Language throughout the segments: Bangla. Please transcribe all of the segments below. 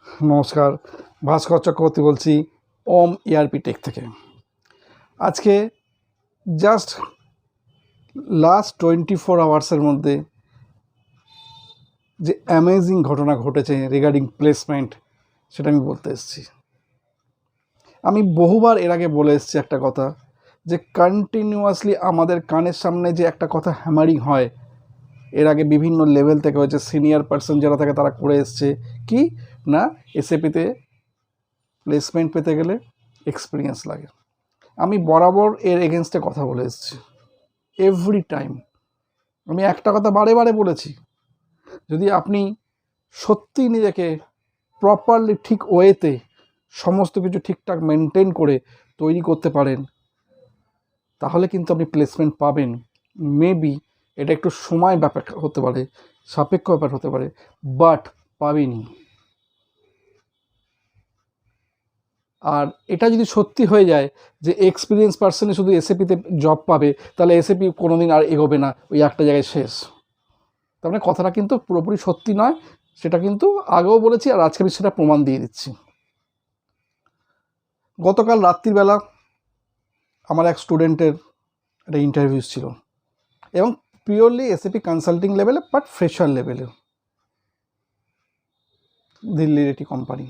নমস্কার, ভাস্কর চক্রবর্তী বলছি ওম ইআরপি টেক থেকে। আজকে জাস্ট লাস্ট 24 আওয়ার্সের মধ্যে যে অ্যামেজিং ঘটনা ঘটেছে রিগার্ডিং প্লেসমেন্ট, সেটা আমি বলতে এসেছি। আমি বহুবার এর আগে বলে এসেছি একটা কথা, যে কন্টিনিউয়াসলি আমাদের কানের সামনে যে একটা কথা হ্যামারিং হয়, এর আগে বিভিন্ন লেভেল থেকে হয়েছে, সিনিয়র পার্সন যারা থাকে তারা করে এসছে কি না, এসএপিতে প্লেসমেন্ট পেতে গেলে এক্সপিরিয়েন্স লাগে। আমি বরাবর এর এগেনস্টে কথা বলে এসেছি। এভরি টাইম আমি একটা কথা বারে বারে বলেছি, যদি আপনি সত্যি নিজেকে প্রপারলি ঠিক ওয়েতে সমস্ত কিছু ঠিকঠাক মেনটেন করে তৈরি করতে পারেন, তাহলে কিন্তু আপনি প্লেসমেন্ট পাবেন। মেবি এটা একটু সময় ব্যাপার হতে পারে, সাপেক্ষ ব্যাপার হতে পারে, বাট পাবেনই। আর এটা যদি সত্যি হয়ে যায় যে এক্সপিরিয়েন্স পার্সনে শুধু এসএপিতে জব পাবে, তাহলে এসএপি কোনো দিন আর এগোবে না, ওই একটা জায়গায় শেষ। তার মানে কথাটা কিন্তু পুরোপুরি সত্যি নয়, সেটা কিন্তু আগেও বলেছি, আর আজকে আমি সেটা প্রমাণ দিয়ে দিচ্ছি। গতকাল রাত্রিবেলা আমার এক স্টুডেন্টের একটা ইন্টারভিউ ছিল, এবং পিওরলি এসএপি কনসাল্টিং লেভেলে, বাট ফ্রেশার লেভেলে, দিল্লির একটি কোম্পানি।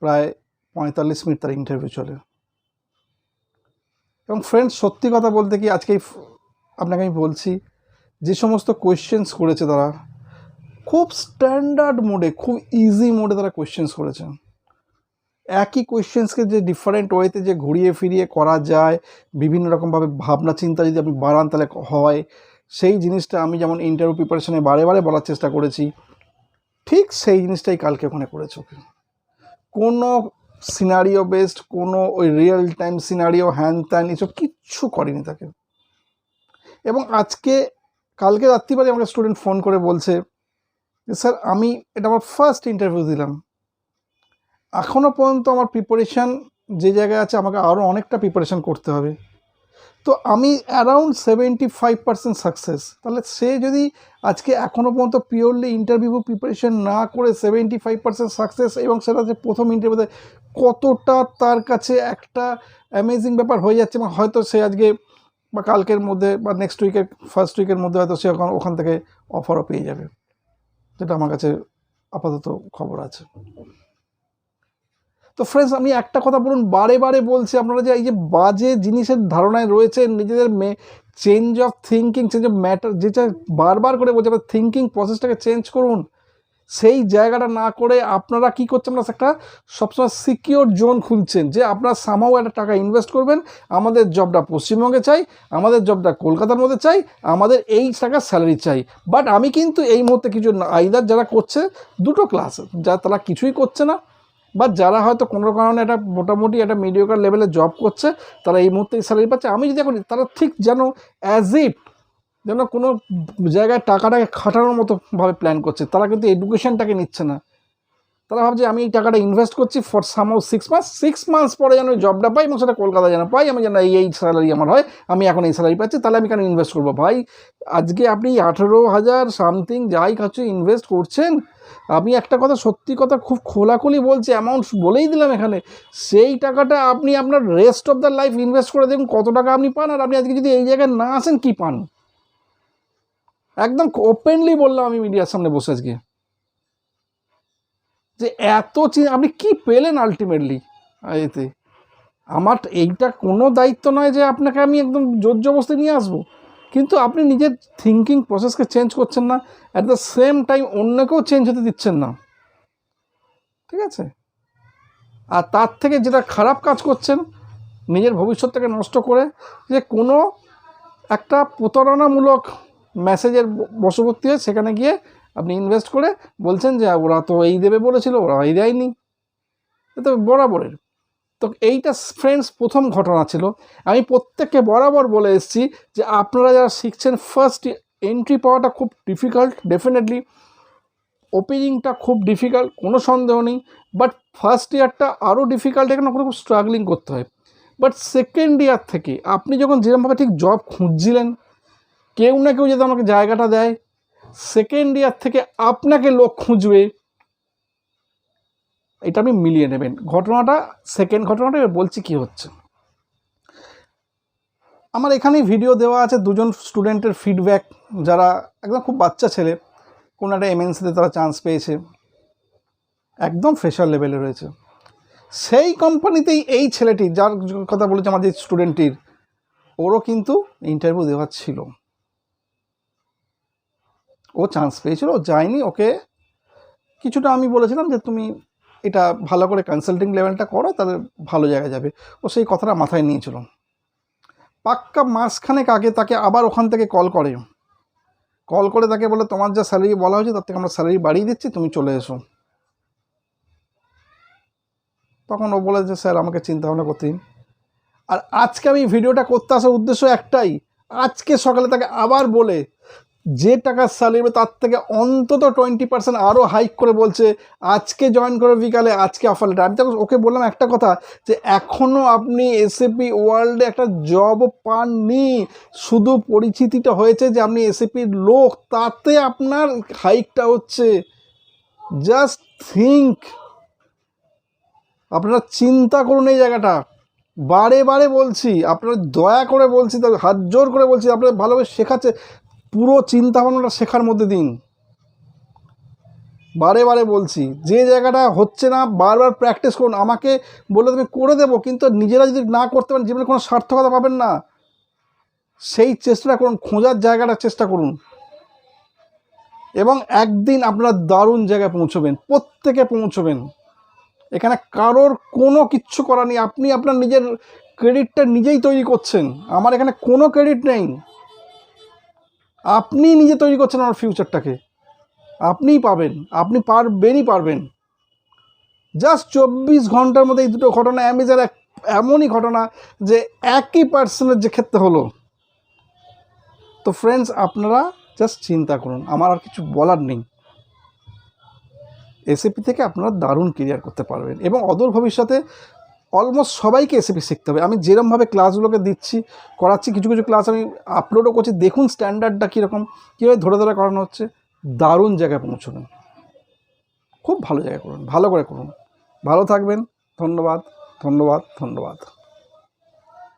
প্রায় 45 মিনিট তার ইন্টারভিউ চলে। এবং ফ্রেন্ডস, সত্যি কথা বলতে কি, আজকেই আপনাকে আমি বলছি, যে সমস্ত কোয়েশ্চেন্স করেছে তারা খুব স্ট্যান্ডার্ড মোডে, খুব ইজি মোডে তারা কোয়েশ্চেন্স করেছে। একই কোয়েশ্চেন্সকে যে ডিফারেন্ট ওয়েতে যে ঘুরিয়ে ফিরিয়ে করা যায়, বিভিন্ন রকমভাবে ভাবনা চিন্তা যদি আপনি বাড়ান তাহলে হয়, সেই জিনিসটা আমি যেমন ইন্টারভিউ প্রিপারেশনে বারে বারে বলার চেষ্টা করেছি, ঠিক সেই জিনিসটাই কালকে ওখানে করেছে। কোনো সিনারিও বেসড, কোনো ওই রিয়েল টাইম সিনারিও হ্যান ত্যান এসব কিচ্ছু করেনি তাকে। এবং কালকে রাত্রিবেলায় আমাকে স্টুডেন্ট ফোন করে বলছে যে স্যার, আমি এটা আমার ফার্স্ট ইন্টারভিউ দিলাম, এখনও পর্যন্ত আমার প্রিপারেশান যে জায়গায় আছে, আমাকে আরও অনেকটা প্রিপারেশান করতে হবে। তো আমি অ্যারাউন্ড 75% সাকসেস। তাহলে সে যদি আজকে এখনও পর্যন্ত পিওরলি ইন্টারভিউ প্রিপারেশান না করে 75% সাকসেস, এবং সেটা যে প্রথম ইন্টারভিউতে, কতটা তার কাছে একটা অ্যামেজিং ব্যাপার হয়ে যাচ্ছে। এবং হয়তো সে আজকে বা কালকের মধ্যে বা নেক্সট উইকের ফার্স্ট উইকের মধ্যে হয়তো সে ওখান থেকে অফারও পেয়ে যাবে, যেটা আমার কাছে আপাতত খবর আছে। তো ফ্রেন্ডস, আমি একটা কথা বলুন, বারে বারে বলছি, আপনারা যে এই যে বাজে জিনিসের ধারণায় রয়েছে, নিজেদের change of thinking, change of matter, যেটা বারবার করে বলছে, আপনার থিঙ্কিং প্রসেসটাকে চেঞ্জ করুন। সেই জায়গাটা না করে আপনারা কী করছেন, আপনারা একটা সবসময় সিকিওর জোন খুলছেন, যে আপনারা সামাও একটা টাকা ইনভেস্ট করবেন, আমাদের জবটা পশ্চিমবঙ্গে চাই, আমাদের জবটা কলকাতার মধ্যে চাই, আমাদের এই টাকার স্যালারি চাই। বাট আমি কিন্তু এই মুহূর্তে কিছু আইদার যারা করছে দুটো ক্লাস, তারা কিছুই করছে না, বা যারা হয়তো কোনো কারণে একটা মোটামুটি একটা মিডিওকার লেভেলে জব করছে, তারা এই মুহূর্তে স্যালারি পাচ্ছে। আমি যদি এখন, তারা ঠিক যেন অ্যাজ ইফ যেন কোনো জায়গায় টাকাটাকে খাটানোর মতোভাবে প্ল্যান করছে, তারা কিন্তু এডুকেশনটাকে নিচ্ছে না। তারা ভাবছে আমি এই টাকাটা ইনভেস্ট করছি ফর সামহাউ 6 মান্থস পরে যেন ওই জবটা পাই, এবং সেটা কলকাতায় যেন পাই, আমি যেন এই স্যালারি আমার হয়, আমি এখন এই স্যালারি পাচ্ছি, তাহলে আমি কেন ইনভেস্ট করবো? ভাই, আজকে আপনি 18,000 সামথিং যাই কাছে ইনভেস্ট করছেন, আমি একটা কথা, সত্যি কথা খুব খোলাখুলি বলছি, অ্যামাউন্ট বলেই দিলাম এখানে, সেই টাকাটা আপনি আপনার rest of the life invest করে দেখুন কত টাকা আপনি পান। আর আপনি আজকে যদি এই জায়গায় না আসেন, কী পান? একদম ওপেনলি বললাম আমি মিডিয়ার সামনে বসে আজকে, যে এত আপনি কি পেলেন আলটিমেটলি এতে? আমার এইটা কোনো দায়িত্ব নয় যে আপনাকে আমি একদম জোর জবরদস্তি নিয়ে আসবো, কিন্তু আপনি নিজের থিঙ্কিং প্রসেসকে চেঞ্জ করছেন না, অ্যাট দ্য সেম টাইম অন্যকেও চেঞ্জ হতে দিচ্ছেন না, ঠিক আছে? আর তার থেকে যেটা খারাপ কাজ করছেন, নিজের ভবিষ্যৎটাকে নষ্ট করে, যে কোনো একটা প্রতারণামূলক মেসেজের বশবর্তী হয়ে সেখানে গিয়ে আপনি ইনভেস্ট করে বলছেন যে ওরা তো এই দেবে বলেছিল, ওরা এই দেয়নি, তো বরাবরের। তো এইটা ফ্রেন্ডস প্রথম ঘটনা ছিল। আমি প্রত্যেককে বরাবর বলে এসেছি যে আপনারা যারা শিখছেন, ফার্স্ট এন্ট্রি পাওয়াটা খুব ডিফিকাল্ট, ডেফিনেটলি ওপেনিংটা খুব ডিফিকাল্ট, কোনো সন্দেহ নেই, বাট ফার্স্ট ইয়ারটা আরও ডিফিকাল্ট, এখানে খুব স্ট্রাগলিং করতে হয়। বাট সেকেন্ড ইয়ার থেকে আপনি যখন যেরকমভাবে ঠিক জব খুঁজছিলেন, কেউ না কেউ যদি আমাকে জায়গাটা দেয়, সেকেন্ড ইয়ার থেকে আপনাকে লোক খুঁজবে, এটা আপনি মিলিয়ে নেবেন। ঘটনাটা সেকেন্ড ঘটনাটা এবার বলছি কি হচ্ছে। আমার এখানেই ভিডিও দেওয়া আছে দুজন স্টুডেন্টের ফিডব্যাক, যারা একদম খুব বাচ্চা ছেলে, কোনো একটা এমএনসিতে তারা চান্স পেয়েছে, একদম ফ্রেশার লেভেলে রয়েছে। সেই কোম্পানিতেই এই ছেলেটি, যার কথা বলেছে আমার যে স্টুডেন্টটির, ওরও কিন্তু ইন্টারভিউ দেওয়ার ছিল, ও চান্স পেয়েছিল, ও যায়নি। ওকে কিছুটা আমি বলেছিলাম যে তুমি এটা ভালো করে কনসাল্টিং লেভেলটা করো, তাহলে ভালো জায়গায় যাবে। ও সেই কথাটা মাথায় নিয়েছিল। পাক্কা মাসখানেক আগে তাকে আবার ওখান থেকে কল করে তাকে বলে তোমার যা স্যালারি বলা হয়েছে তার থেকে আমরা স্যালারি বাড়িয়ে দিচ্ছি, তুমি চলে এসো। তখন ও বলে যে স্যার আমাকে চিন্তা ভাবনা করতে দিন। আর আজকে আমি ভিডিওটা করতে আসার উদ্দেশ্য একটাই, আজকে সকালে তাকে আবার বলে যে টাকার স্যালারি তার থেকে অন্তত 20% আরও হাইক করে বলছে আজকে জয়েন করে বিকালে, আজকে অফার লেটার। আমি তখন ওকে বললাম একটা কথা, যে এখনও আপনি এসএপি ওয়ার্ল্ডে একটা জবও পাননি, শুধু পরিচিতিটা হয়েছে যে আপনি এসএপির লোক, তাতে আপনার হাইকটা হচ্ছে। জাস্ট থিঙ্ক, আপনারা চিন্তা করুন এই জায়গাটা। বারে বারে বলছি, আপনারা দয়া করে বলছি, হাত জোর করে বলছি, আপনারা ভালোভাবে শেখাচ্ছে, পুরো চিন্তা ভাবনাটা শেখার মধ্যে দিন। বারে বারে বলছি, যে জায়গাটা হচ্ছে না বারবার প্র্যাকটিস করুন। আমাকে বলে তুমি করে দেবো, কিন্তু নিজেরা যদি না করতে পারেন জীবনে কোনো সার্থকতা পাবেন না। সেই চেষ্টাটা করুন, খোঁজার জায়গাটা চেষ্টা করুন, এবং একদিন আপনারা দারুণ জায়গায় পৌঁছবেন, প্রত্যেকে পৌঁছবেন। এখানে কারোর কোনো কিচ্ছু করা নেই, আপনি আপনার নিজের ক্রেডিটটা নিজেই তৈরি করছেন। আমার এখানে কোনো ক্রেডিট নেই, আপনি নিজে তৈরি করছেন আমার ফিউচারটাকে। আপনিই পাবেন, আপনি পারবেন। জাস্ট 24 ঘন্টার মধ্যে এই দুটো ঘটনা অ্যামেজার এমনই ঘটনা যে একই পার্সনের যে ক্ষেত্রে হলো। তো ফ্রেন্ডস, আপনারা জাস্ট চিন্তা করুন, আমার আর কিছু বলার নেই। এসএপি থেকে আপনারা দারুণ ক্যারিয়ার করতে পারবেন, এবং অদূর ভবিষ্যতে অলমোস্ট সবাইকে এসএপি শিখতে হবে। আমি যেরমভাবে ক্লাসগুলোকে করাচ্ছি, কিছু কিছু ক্লাস আমি আপলোডও করছি, দেখুন স্ট্যান্ডার্ডটা কীরকম, কীভাবে ধরে ধরে করানো হচ্ছে। দারুণ জায়গায় পৌঁছবেন, খুব ভালো জায়গায় করুন, ভালো করে করুন। ভালো থাকবেন। ধন্যবাদ।